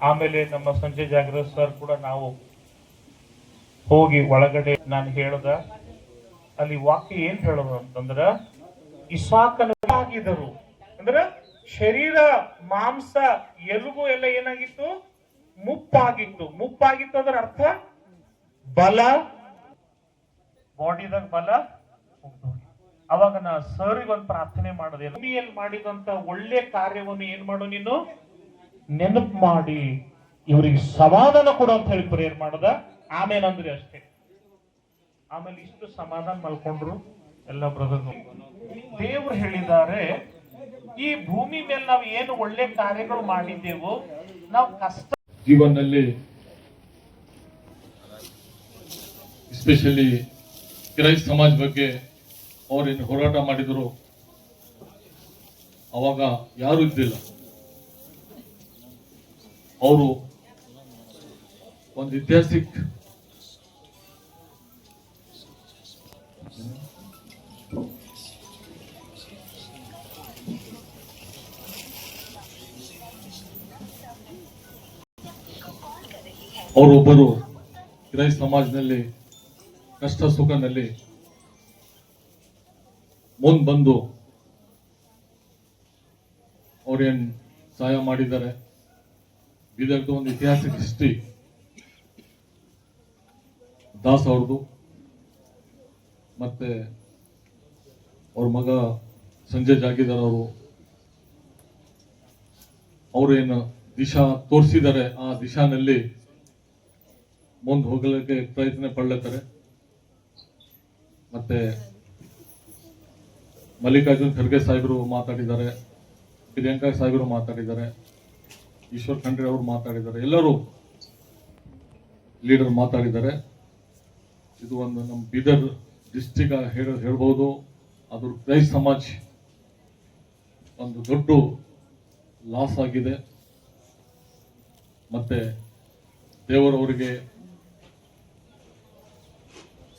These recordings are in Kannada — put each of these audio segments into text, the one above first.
ಆಮೇಲೆ ನಮ್ಮ ಸಂಜಯ್ ಜಾಗೃತ ಸರ್ ಕೂಡ ನಾವು ಹೋಗಿ ಒಳಗಡೆ ನಾನು ಹೇಳದ ಅಲ್ಲಿ ವಾಕ್ಯ ಏನ್ ಹೇಳೋದು ಅಂತಂದ್ರ ಇಸಾಕನಾಗಿದ್ದರು ಅಂದ್ರ ಶರೀರ ಮಾಂಸ ಎಲುಬು ಎಲ್ಲ ಏನಾಗಿತ್ತು, ಮುಪ್ಪಾಗಿತ್ತು ಅದರ ಅರ್ಥ ಬಲ, ಬಾಡಿದಾಗ ಬಲ. ಅವಾಗ ನಾ ಸರಿಗೆ ಒಂದು ಪ್ರಾರ್ಥನೆ ಮಾಡೋದು, ಭೂಮಿಯಲ್ಲಿ ಮಾಡಿದಂತ ಒಳ್ಳೆ ಕಾರ್ಯವನ್ನು ಏನ್ ಮಾಡೋ ನೀನು ನೆನಪು ಮಾಡಿ ಇವರಿಗೆ ಸಮಾಧಾನ ಕೊಡು ಅಂತ ಹೇಳಿ ಪ್ರೇಯರ್ ಮಾಡದ. ಆಮೇಲೆ ಅಂದ್ರೆ ಅಷ್ಟೇ. ಆಮೇಲೆ ಇಷ್ಟು ಸಮಾಧಾನ ಮಲ್ಕೊಂಡ್ರು ಎಲ್ಲ ಬ್ರದರ್. ದೇವ್ರು ಹೇಳಿದ್ದಾರೆ, ಈ ಭೂಮಿ ಮೇಲೆ ನಾವು ಏನು ಒಳ್ಳೆ ಕಾರ್ಯಗಳು ಮಾಡಿದ್ದೇವೋ ನಾವು ಕಷ್ಟ ಜೀವನದಲ್ಲಿ ಎಸ್ಪೆಷಲಿ ಕ್ರೈಸ್ತ ಸಮಾಜ ಬಗ್ಗೆ ಅವರೇನು ಹೋರಾಟ ಮಾಡಿದ್ರು ಅವಾಗ ಯಾರು ಇದ್ದಿಲ್ಲ. ಅವರು ಒಂದು ಐತಿಹಾಸಿಕ ಅವರೊಬ್ಬರು ಕ್ರೈಸ್ತ ಸಮಾಜದಲ್ಲಿ ಕಷ್ಟ ಸುಖನಲ್ಲಿ ಮುಂದೆ ಬಂದು ಅವ್ರೇನ್ ಸಹಾಯ ಮಾಡಿದ್ದಾರೆ. ಇದರದ್ದು ಒಂದು ಐತಿಹಾಸಿಕ ಹಿಸ್ಟ್ರಿ ದಾಸ್ ಅವ್ರದ್ದು, ಮತ್ತೆ ಅವ್ರ ಮಗ ಸಂಜಯ್ ಜಾಗೀದಾರ್ ಅವರೇನು ದಿಶಾ ತೋರಿಸಿದ್ದಾರೆ, ಆ ದಿಶಾನಲ್ಲಿ ಮುಂದೆ ಹೋಗಲಿಕ್ಕೆ ಪ್ರಯತ್ನ ಪಡ್ಲತ್ತಾರೆ. ಮತ್ತೆ ಮಲ್ಲಿಕಾರ್ಜುನ್ ಖರ್ಗೆ ಸಾಹೇಬರು ಮಾತಾಡಿದ್ದಾರೆ, ಪ್ರಿಯಾಂಕಾ ಸಾಹೇಬರು ಮಾತಾಡಿದ್ದಾರೆ, ಈಶ್ವರ್ ಖಂಡ್ರೆ ಅವರು ಮಾತಾಡಿದ್ದಾರೆ, ಎಲ್ಲರೂ ಲೀಡರ್ ಮಾತಾಡಿದ್ದಾರೆ. ಇದು ಒಂದು ನಮ್ಮ ಬೀದರ್ ಡಿಸ್ಟ್ರಿಕ್ಟ್ ಹೇಳ್ಬೋದು. ಅದು ಕ್ರೈಸ್ತ ಸಮಾಜ ಒಂದು ದೊಡ್ಡ ಲಾಸ್ ಆಗಿದೆ. ಮತ್ತೆ ದೇವರವರಿಗೆ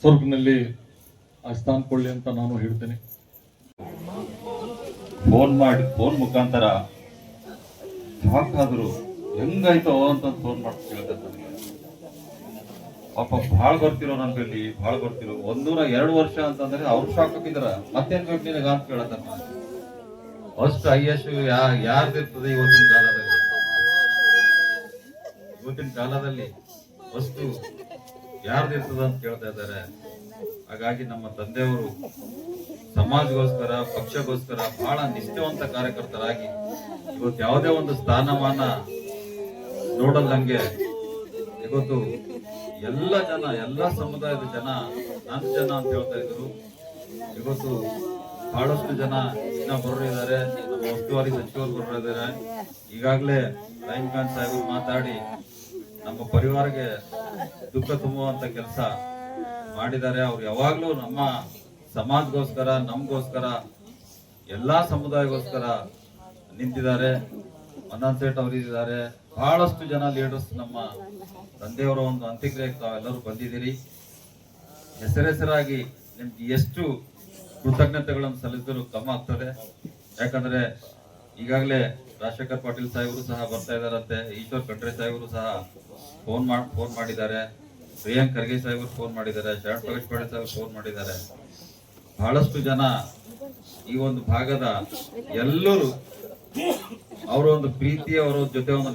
ಸ್ವರ್ಗನಲ್ಲಿ ಆ ಸ್ಥಾನ ಕೊಳ್ಳಿ ಅಂತ ನಾನು ಹೇಳ್ತೇನೆ. ಫೋನ್ ಮುಖಾಂತರ ಸಾಕಾದ್ರು ಹೆಂಗಾಯ್ತೋ ಅಂತ ಫೋನ್ ಮಾಡಿ ಕೇಳ್ತಾರೆ ನನಗೆ. ಪಾಪ ಭಾಳ ಬರ್ತಿರೋ ನನ್ನ ಬಳಿ, ಭಾಳ ಬರ್ತಿರೋ 102 ವರ್ಷ ಅಂತಂದ್ರೆ ಅವ್ರು ಶಾಕ್ ಹಾಕಿದ್ರ ಮತ್ತೇನ್ ಬೇಕು ನಿನಗ ಅಂತ ಕೇಳತ್ತಾರ. ಅಷ್ಟು ಐಯಷ್ಟು ಯಾರ್ದಿರ್ತದೆ ಇವತ್ತಿನ ಕಾಲದಲ್ಲಿ ವಸ್ತು ಯಾರ್ದಿರ್ತದ ಅಂತ ಕೇಳ್ತಾ ಇದ್ದಾರೆ. ಹಾಗಾಗಿ ನಮ್ಮ ತಂದೆಯವರು ಸಮಾಜಗೋಸ್ಕರ, ಪಕ್ಷಗೋಸ್ಕರ ಬಹಳ ನಿಷ್ಠಾವಂತ ಕಾರ್ಯಕರ್ತರಾಗಿ ಇವತ್ತು ಯಾವುದೇ ಒಂದು ಸ್ಥಾನಮಾನ ನೋಡಲ್ಲಂಗೆ ಇವತ್ತು ಎಲ್ಲ ಜನ, ಎಲ್ಲ ಸಮುದಾಯದ ಜನ ನನ್ನ ಜನ ಅಂತ ಹೇಳ್ತಾ ಇದ್ರು. ಇವತ್ತು ಬಹಳಷ್ಟು ಜನ ಇನ್ನ ಬರೋರಿದ್ದಾರೆ, ನಮ್ಮ ಉಸ್ತುವಾರಿ ಸಚಿವರು ಬರೋರಿದ್ದಾರೆ. ಈಗಾಗಲೇ ರಹೀಂ ಖಾನ್ ಸಾಹೇಬರು ಮಾತಾಡಿ ನಮ್ಮ ಪರಿವಾರಕ್ಕೆ ದುಃಖ ತುಂಬುವಂತ ಕೆಲಸ ಮಾಡಿದ್ದಾರೆ. ಅವ್ರು ಯಾವಾಗ್ಲೂ ನಮ್ಮ ಸಮಾಜಗೋಸ್ಕರ, ನಮಗೋಸ್ಕರ, ಎಲ್ಲಾ ಸಮುದಾಯಗೋಸ್ಕರ ನಿಂತಿದ್ದಾರೆ. ಮನನ್ ಸೇಠ್ ಅವರಿದ್ದಾರೆ, ಬಹಳಷ್ಟು ಜನ ಲೀಡರ್ಸ್ ನಮ್ಮ ತಂದೆಯವರ ಒಂದು ಅಂತ್ಯಕ್ರಿಯೆಗೆ ತಾವೆಲ್ಲರೂ ಬಂದಿದ್ದೀರಿ. ಹೆಸರಾಗಿ ನಿಮ್ಗೆ ಎಷ್ಟು ಕೃತಜ್ಞತೆಗಳನ್ನು ಸಲ್ಲಿಸಿದ್ರು ಕಮ್ಮ ಆಗ್ತದೆ. ಯಾಕಂದ್ರೆ ಈಗಾಗಲೇ ರಾಜಶೇಖರ್ ಪಾಟೀಲ್ ಸಾಹೇಬರು ಸಹ ಬರ್ತಾ ಇದಾರಂತೆ, ಈಶ್ವರ್ ಖಂಡ್ರೆ ಸಾಹೇಬರು ಸಹ ಫೋನ್ ಮಾಡಿದ್ದಾರೆ, ಪ್ರಿಯಾಂಕ್ ಖರ್ಗೆ ಸಾಹೇಬರು ಫೋನ್ ಮಾಡಿದ್ದಾರೆ, ಶರಣ್ ಪ್ರಕಾಶ್ ಪಾಟೀಲ್ ಸಾಹೇಬರು ಫೋನ್ ಮಾಡಿದ್ದಾರೆ. ಬಹಳಷ್ಟು ಜನ ಈ ಒಂದು ಭಾಗದ ಎಲ್ಲರೂ ಅವರ ಒಂದು ಪ್ರೀತಿ, ಅವರ ಜೊತೆ ಒಂದು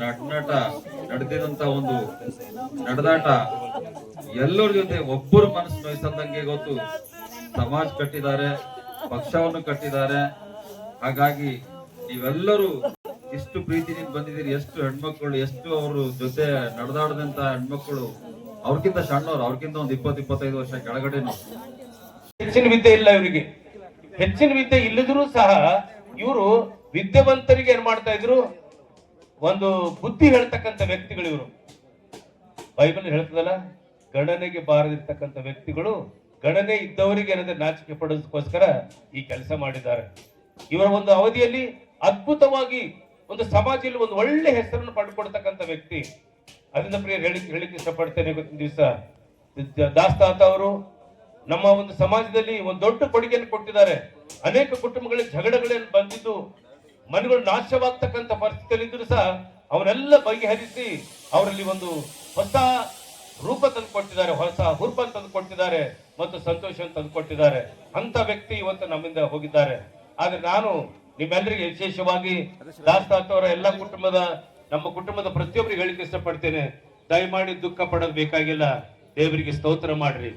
ನಡೆದಿದಂತ ಒಂದು ನಡೆದಾಟ ಎಲ್ಲರ ಜೊತೆ ಒಬ್ಬರು ಮನಸ್ಸು ನೋಯಿಸಂದಂಗೆ ಗೊತ್ತು ಸಮಾಜ ಕಟ್ಟಿದ್ದಾರೆ, ಪಕ್ಷವನ್ನು ಕಟ್ಟಿದ್ದಾರೆ. ಹಾಗಾಗಿ ನೀವೆಲ್ಲರೂ ಎಷ್ಟು ಪ್ರೀತಿನಿಂದ ಬಂದಿದ್ದೀರಿ. ಎಷ್ಟು ಹೆಣ್ಮಕ್ಳು, ಎಷ್ಟು ಅವರು ಜೊತೆ ನಡೆದಾಡದಂತ ಹೆಣ್ಮಕ್ಳು, ಅವ್ರಕ್ಕಿಂತ ಸಣ್ಣವ್ರು, ಅವ್ರಕ್ಕಿಂತ ಒಂದು 20-25 ವರ್ಷ ಕೆಳಗಡೆನು. ಹೆಚ್ಚಿನ ವಿದ್ಯೆ ಇಲ್ಲ ಇವರಿಗೆ. ಹೆಚ್ಚಿನ ವಿದ್ಯೆ ಇಲ್ಲದ್ರೂ ಸಹ ಇವರು ವಿದ್ಯಾವಂತರಿಗೆ ಏನ್ ಮಾಡ್ತಾ ಇದ್ರು, ಒಂದು ಬುದ್ಧಿ ಹೇಳ್ತಕ್ಕಂಥ ವ್ಯಕ್ತಿಗಳು ಇವರು. ಬೈಬಲ್ ಹೇಳ್ತದಲ್ಲ, ಗಣನೆಗೆ ಬಾರದಿರ್ತಕ್ಕಂಥ ವ್ಯಕ್ತಿಗಳು ಗಣನೆ ಇದ್ದವರಿಗೆ ಏನಂದ್ರೆ ನಾಚಿಕೆ ಪಡೋದಕ್ಕೋಸ್ಕರ ಈ ಕೆಲಸ ಮಾಡಿದ್ದಾರೆ. ಇವರ ಒಂದು ಅವಧಿಯಲ್ಲಿ ಅದ್ಭುತವಾಗಿ ಒಂದು ಸಮಾಜದಲ್ಲಿ ಒಂದು ಒಳ್ಳೆ ಹೆಸರನ್ನು ಪಡ್ಕೊಡ್ತಕ್ಕಂಥ ವ್ಯಕ್ತಿ. ಅದರಿಂದ ಪ್ರಿಯ ಹೇಳಿಕ್ಕೆ ಇಷ್ಟಪಡ್ತೇನೆ. ಇವತ್ತಿನ ದಿವಸ ದಾಸ್ತಾತ ಅವರು ನಮ್ಮ ಒಂದು ಸಮಾಜದಲ್ಲಿ ಒಂದು ದೊಡ್ಡ ಕೊಡುಗೆಯನ್ನು ಕೊಟ್ಟಿದ್ದಾರೆ. ಅನೇಕ ಕುಟುಂಬಗಳಲ್ಲಿ ಜಗಳಗಳೇನು ಬಂದಿದ್ದು, ಮನೆಗಳು ನಾಶವಾಗ್ತಕ್ಕಂಥ ಪರಿಸ್ಥಿತಿಯಲ್ಲಿ ಇದ್ರು ಸಹ ಅವನ್ನೆಲ್ಲ ಬಗೆಹರಿಸಿ ಅವರಲ್ಲಿ ಒಂದು ಹೊಸ ರೂಪ ತಂದು ಕೊಟ್ಟಿದ್ದಾರೆ, ಹೊಸ ಹುರುಪ ತಂದು ಕೊಟ್ಟಿದ್ದಾರೆ ಮತ್ತು ಸಂತೋಷ ತಂದು ಕೊಟ್ಟಿದ್ದಾರೆ. ಅಂತ ವ್ಯಕ್ತಿ ಇವತ್ತು ನಮ್ಮಿಂದ ಹೋಗಿದ್ದಾರೆ. ಆದ್ರೆ ನಾನು ನಿಮ್ಮೆಲ್ಲರಿಗೆ ವಿಶೇಷವಾಗಿ ದಾಸನಾಥ್ ಅವರ ಎಲ್ಲ ನಮ್ಮ ಕುಟುಂಬದ ಪ್ರತಿಯೊಬ್ಬರಿಗೆ ಹೇಳಿಕ್ಕೆ ಇಷ್ಟಪಡ್ತೇನೆ, ದಯಮಾಡಿ ದುಃಖ ಪಡೋದು ಬೇಕಾಗಿಲ್ಲ. ದೇವರಿಗೆ ಸ್ತೋತ್ರ ಮಾಡ್ರಿ.